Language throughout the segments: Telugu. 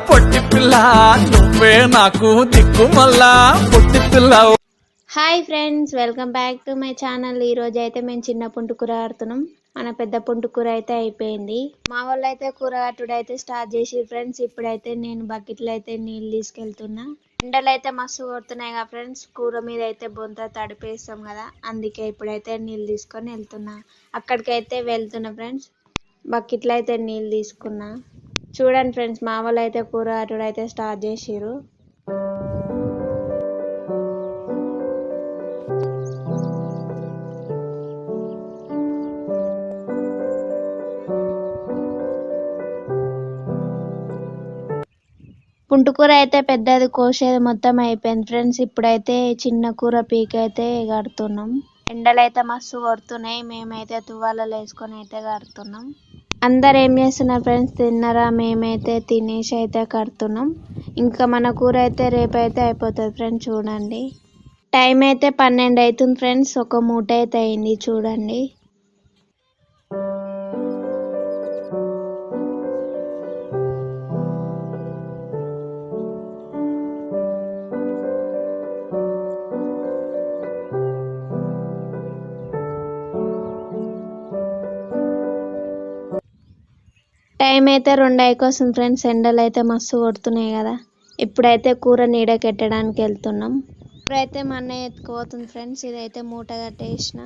పొట్టి పిల్ల నువ్వే నాకు దిక్కు మళ్ళా పొట్టి పిల్ల. Hi friends, welcome back to my channel. ఈ రోజు అయితే మేము చిన్న పుంటు కూర ఆడుతున్నాం. మన పెద్ద పుంటు కూర అయితే అయిపోయింది. మా వాళ్ళు అయితే కూర కట్టుడు అయితే స్టార్ట్ చేసి ఫ్రెండ్స్. ఇప్పుడైతే నేను బకెట్లో అయితే నీళ్ళు తీసుకెళ్తున్నా. ఎండలు అయితే మస్తు కొడుతున్నాయి కదా ఫ్రెండ్స్. కూర మీద అయితే బొంత తడిపేస్తాం కదా, అందుకే ఇప్పుడైతే నీళ్ళు తీసుకొని వెళ్తున్నా. అక్కడికైతే వెళ్తున్నా ఫ్రెండ్స్. బకెట్లో అయితే నీళ్ళు తీసుకున్నా. చూడండి ఫ్రెండ్స్, మా వాళ్ళు అయితే కూర కట్టుడు అయితే స్టార్ట్ చేసిర్రు. పుంటుకూర అయితే పెద్దది కోసేది మొత్తం అయిపోయింది ఫ్రెండ్స్. ఇప్పుడైతే చిన్న కూర పీక అయితే కడుతున్నాం. ఎండలు అయితే మస్తు కొడుతున్నాయి. మేమైతే తువ్వాలలో వేసుకొని అయితే కడుతున్నాం. అందరు ఏం చేస్తున్నారు ఫ్రెండ్స్, తిన్నారా? మేమైతే తినేసి అయితే కడుతున్నాం. ఇంకా మన కూర అయితే రేపైతే అయిపోతుంది ఫ్రెండ్స్. చూడండి, టైం అయితే 12 అవుతుంది ఫ్రెండ్స్. ఒక మూట అయితే అయింది చూడండి. టైం అయితే 2 వస్తుంది ఫ్రెండ్స్. ఎండలు అయితే మస్తు కొడుతున్నాయి కదా. ఇప్పుడైతే కూర నీడకెట్టడానికి వెళ్తున్నాం. ఇప్పుడైతే మా అన్నయ్య ఎత్తుకుపోతుంది ఫ్రెండ్స్. ఇదైతే మూట కట్టేసిన.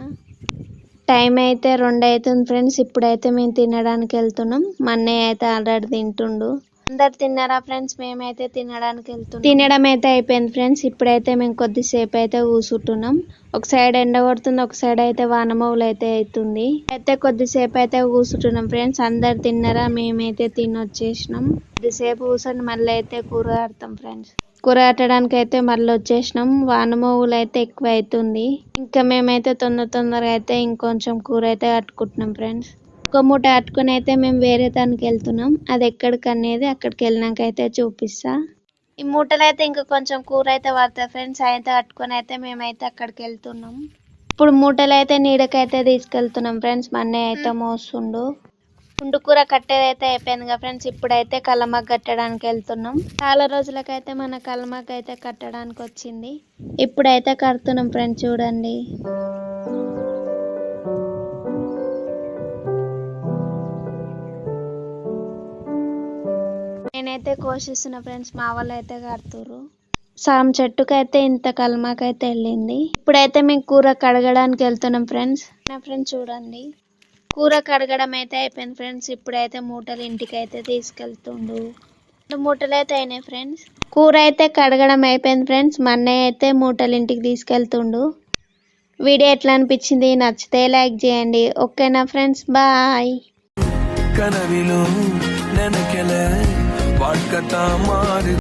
టైం అయితే 2 అవుతుంది ఫ్రెండ్స్. ఇప్పుడైతే మేము తినడానికి వెళ్తున్నాం. మా అన్నయ్య అయితే ఆల్రెడీ తింటుండు. అందరు తిన్నారా ఫ్రెండ్స్? మేమైతే తినడానికి వెళ్తున్నాం. తినడం అయితే అయిపోయింది ఫ్రెండ్స్. ఇప్పుడైతే మేము కొద్దిసేపు అయితే కూర్చుంటున్నాం. ఒక సైడ్ ఎండ కొడుతుంది, ఒక సైడ్ అయితే వానమౌలు అయితే అవుతుంది. అయితే కొద్దిసేపు అయితే కూర్చుంటున్నాం ఫ్రెండ్స్. అందరు తిన్నారా? మేమైతే తినొచ్చేసినాం. కొద్దిసేపు కూర్చొని మళ్ళీ అయితే కూర కడతాం ఫ్రెండ్స్. కూర కట్టడానికి అయితే మళ్ళీ వచ్చేసినాం. వానమౌలు అయితే ఎక్కువ అవుతుంది. ఇంకా మేమైతే తొందరగా అయితే ఇంకొంచెం కూర అయితే కట్టుకుంటున్నాం ఫ్రెండ్స్. ఒక మూట కట్టుకుని అయితే మేము వేరే దానికి వెళ్తున్నాం. అది ఎక్కడికి అనేది అక్కడికి వెళ్ళినాక అయితే చూపిస్తా. ఈ మూటలు అయితే ఇంకా కొంచెం కూర అయితే పడతాయి ఫ్రెండ్స్. అయితే కట్టుకొని అయితే మేమైతే అక్కడికి వెళ్తున్నాం. ఇప్పుడు మూటలు అయితే నీడకైతే తీసుకెళ్తున్నాం ఫ్రెండ్స్. మా అన్నయ్య అయితే మోస్తుండు. పుండు కూర కట్టేది అయితే అయిపోయింది కదా ఫ్రెండ్స్. ఇప్పుడైతే కలమాకు కట్టడానికి వెళ్తున్నాం. చాలా రోజులకైతే మన కలమాకు అయితే కట్టడానికి వచ్చింది. ఇప్పుడైతే కడుతున్నాం ఫ్రెండ్స్. చూడండి, నేనైతే కోసిస్తున్నా ఫ్రెండ్స్. మా వాళ్ళు అయితే కడుతుర్రు. సామ్ చెట్టుకైతే ఇంత కలమాకైతే వెళ్ళింది. ఇప్పుడైతే మేము కూర కడగడానికి వెళ్తున్నాం ఫ్రెండ్స్. నా ఫ్రెండ్స్ చూడండి, కూర కడగడం అయితే అయిపోయింది ఫ్రెండ్స్. ఇప్పుడైతే మూటలు ఇంటికి అయితే తీసుకెళ్తుండు. 2 మూటలు అయితే అయినాయి ఫ్రెండ్స్. కూర అయితే కడగడం అయిపోయింది ఫ్రెండ్స్. మా అన్నయ్య అయితే మూటలు ఇంటికి తీసుకెళ్తుండు. వీడియో ఎట్లా అనిపించింది? నచ్చితే లైక్ చేయండి. ఓకేనా ఫ్రెండ్స్? బాయ్. కనవిలో నెనకెలే వాడ్కతా మారి